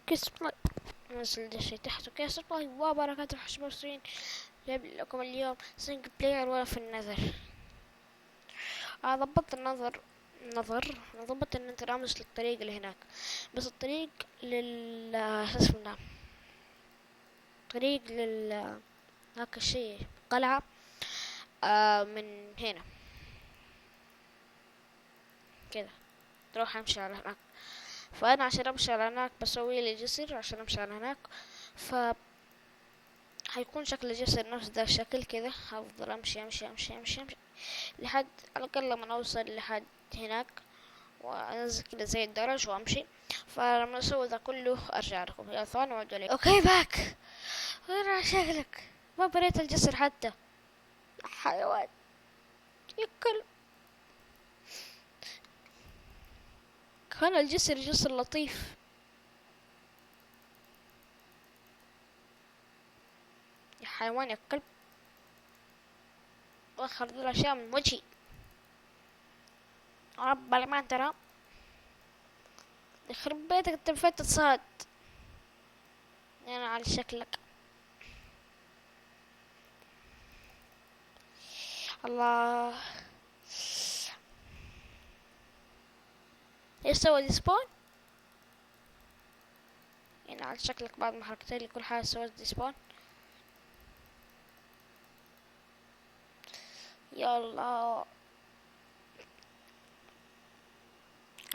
اوكي سبلاي، نزل ده الشي تحت. اوكي سبلاي وبركاته حشمرسين، جايب لكم اليوم سنجل بلاير ولا في النذر. ضبطت النظر ضبطت ان انت رامس للطريق اللي هناك، بس الطريق شو اسمه ده، طريق هاك الشي قلعة من هنا كذا، تروح امشي على هناك. فانا عشان امشي على هناك بسوي لي جسر عشان امشي على هناك، ف حيكون شكل الجسر نفس ذا الشكل كذا. هفضل امشي امشي امشي امشي امشي لحد على الاقل لما اوصل لحد هناك، وانزل كذا زي الدرج وامشي. فلما اسوي ذا كله ارجع لكم. يا ثواني وعدوا لي. اوكي باك، وين شكلك؟ ما بريت الجسر حتى. حيوان ياكل. كان الجسر جسر لطيف. يا حيوان يا كلب، وخر ذي الاشياء من وجهي. رب ما ترى، يخرب بيتك انت فين تصاد؟ انا على شكلك. الله، ايش سوى دي سبون؟ يعني على شكلك بعد ما حركت لي كل حاجة سوت دي سبون. يلا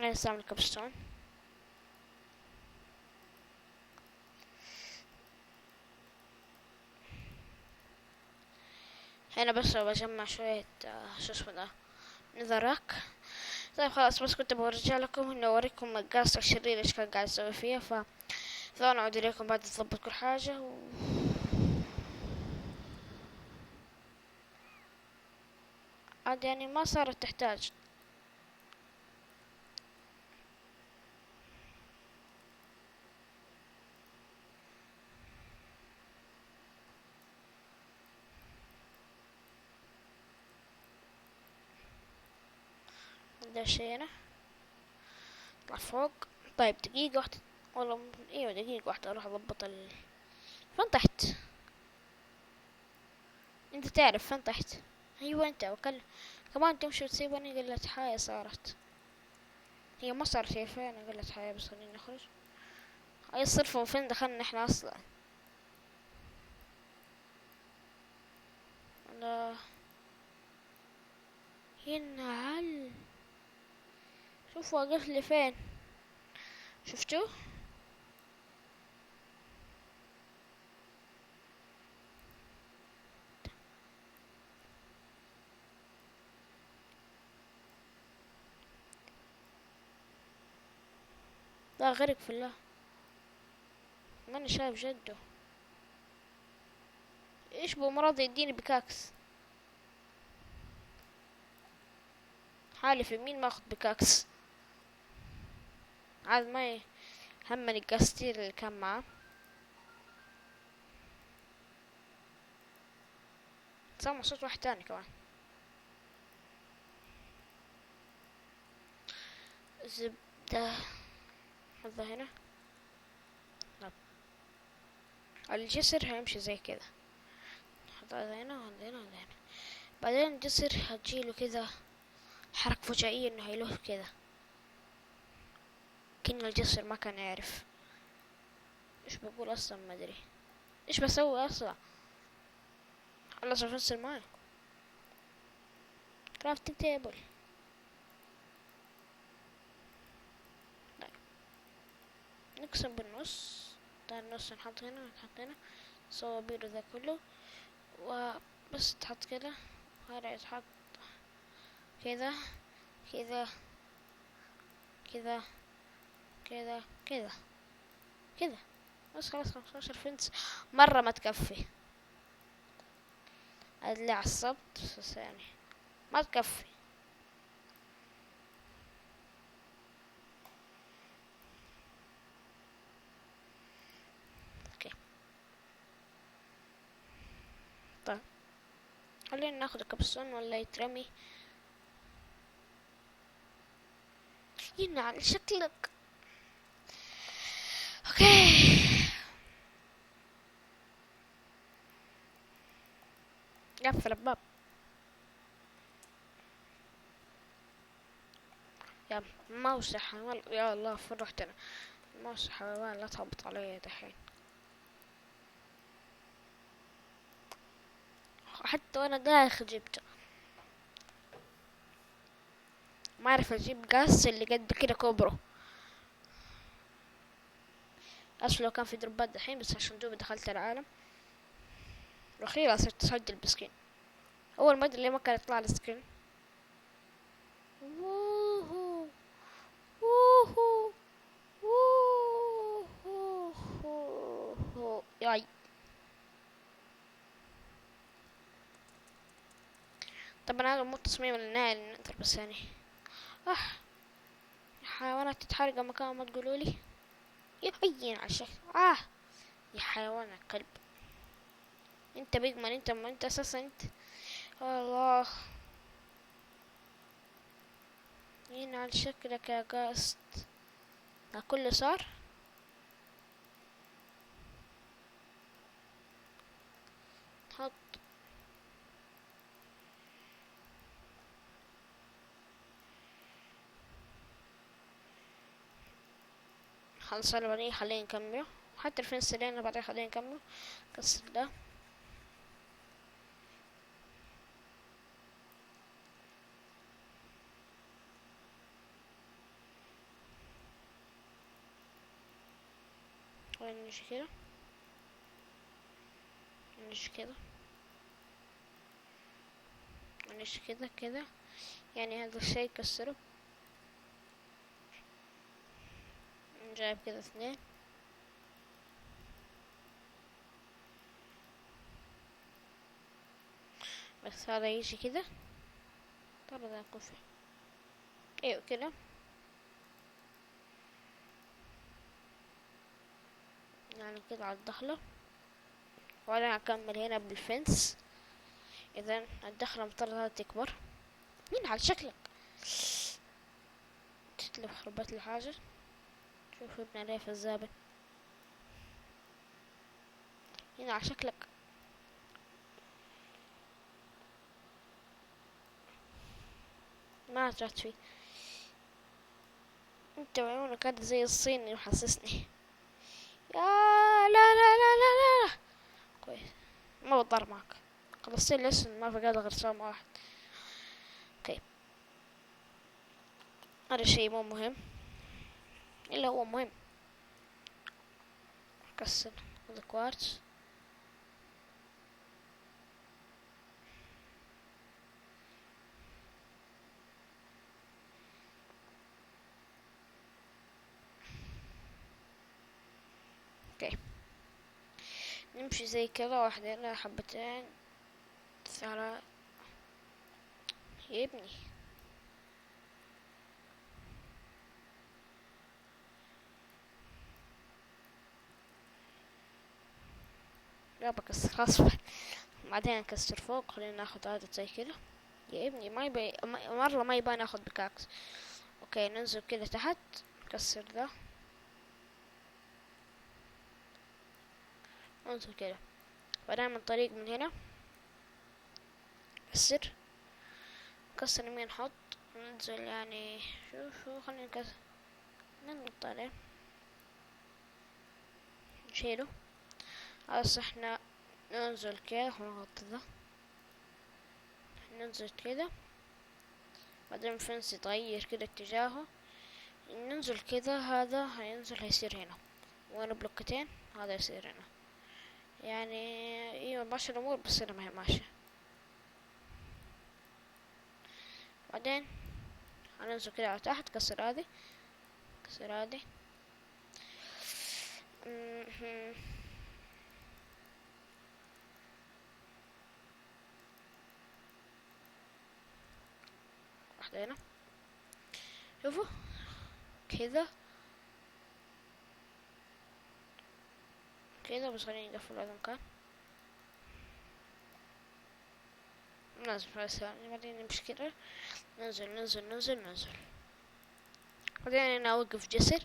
انا استعمل كبستون. هنا بس بجمع شوية شو اسمه ده، نذرك. طيب خلاص، بس كنت برجع لكم انه اوريكم القاص الشرير ايش كان قاعد يسوي فيها. ثواني اعود اليكم بعد تضبط كل حاجة عاد يعني ما صارت تحتاج. ده شي هنا اطلع فوق. طيب دقيقة واحدة، والله ايوه دقيقة واحدة اروح اضبط فين تحت؟ انت تعرف فين تحت؟ ايوه انت كمان تمشي وتسيبني. قلة حياة صارت، هي ما صارت، هي فعلا قلة حياة. بس خلينا نخرج. اي صرفة فين دخلنا احنا اصلا؟ لا ينعل، شوف واقف لي فين، شفتوا؟ لا غرق في الله، ماني شايف جده. ايش بو مرض يديني بكاكس؟ حالي في مين ماخذ بكاكس؟ عاد ما همني القستيل اللي كان معاه. سامع صوت واحد تاني كمان. زبدة، هذا هنا. لا، الجسر هيمشي زي كذا. هذا هنا وهذا هنا وهذا هنا. بعدين الجسر هتجيله كذا حركة فجائية انه هيلف كذا، كأن الجسر ما كان يعرف ايش بقول اصلا. ما ادري ايش بسوي اصلا. خلاص افسر معي. كرافتنج تيبل. نقسم بالنص، ده النص نحط هنا نحط هنا. صوابير ذا كله، وبس تحط كده. هذا يتحط كذا كذا كذا كذا كذا كذا. بس خلاص 15 فنس مرة ما تكفي. اللي عصبت بس يعني ما تكفي. اوكي طيب، خلينا ناخد الكبسون ولا يترمي. ينعل شكلك. اوكي قفل الباب. يا ماوس يا حيوان، يا الله فين رحت انا؟ ماوس يا حيوان لا تهبط علي دحين. حتى وانا داخل جبته. ما اعرف اجيب قاس اللي قد كده كوبرو. اصل لو كان في دروبات دحين، بس عشان دوبي دخلت العالم واخيرا صرت اسجل بسكين. اول ما ادري ليه ما كان يطلع لي سكين. ووهو ووهو ووهو ياي. طبعا هذا مو التصميم النهائي للنذر، بس يعني حيوانات تتحرق مكان ما تقولولي. يهين على الشكل. يا حيوان الكلب. انت بيجمان، انت ما انت اساسا انت. الله هنا على شكلك يا قاست. ده كله صار. حط خلص البنية، خلينا نكمله. حتى الفنس لينا بعدين خلينا نكمله. كسر ده. ونمشي كده، نمشي كده، نمشي كده كده. يعني هذا الشي كسره. جايب كده 2. بس هذا يجي كده. ترى ده يكون فيه ايوه كده. يعني كده على الدخلة، وانا اكمل هنا بالفنس. اذا الدخلة مفترض تكبر. مين على شكلك؟ تتلف خربت لي حاجة. شوف ابن عليه في الزابل. هنا على شكلك. ما رجعت فيه. انت وعيونك هذا زي الصيني يحسسني. يا لا لا لا لا لا, لا. كويس ما بضر معك. خلصت لي لسن ما في قادر غير سام واحد. اوكي هذا الشيء مو مهم، الا هو مهم. كسر هذا كوارتز. اوكي نمشي زي كذا، واحدة حبتين 3. يا ابني لا بكسر خلاص. بعدين نكسر فوق. خلينا ناخد هذا زي كذا. يا ابني ما يبي مرة ما يبان ناخد بكاكس. اوكي ننزل كذا تحت. نكسر ذا. ننزل كذا. بعدين من طريق من هنا كسر. نكسر يمين نحط. ننزل يعني شوفوا خلينا نكسر. ننط عليه نشيله. هسه احنا ننزل كده ونغطي ذا. ننزل كده. بعدين الفنس يتغير كده اتجاهه. ننزل كده. هذا هينزل هيصير هنا. وانا بلوكتين هذا يصير هنا. يعني ايوه ماشي الامور، بس انا ما هي ماشية. بعدين هننزل كده على تحت. كسر هذه كسر هذه. واحدة هنا. شوفوا كذا كذا. بس خليني نقفل هذا المكان. لازم بس بعدين نمشي كده. ننزل ننزل ننزل ننزل. بعدين انا اوقف جسر.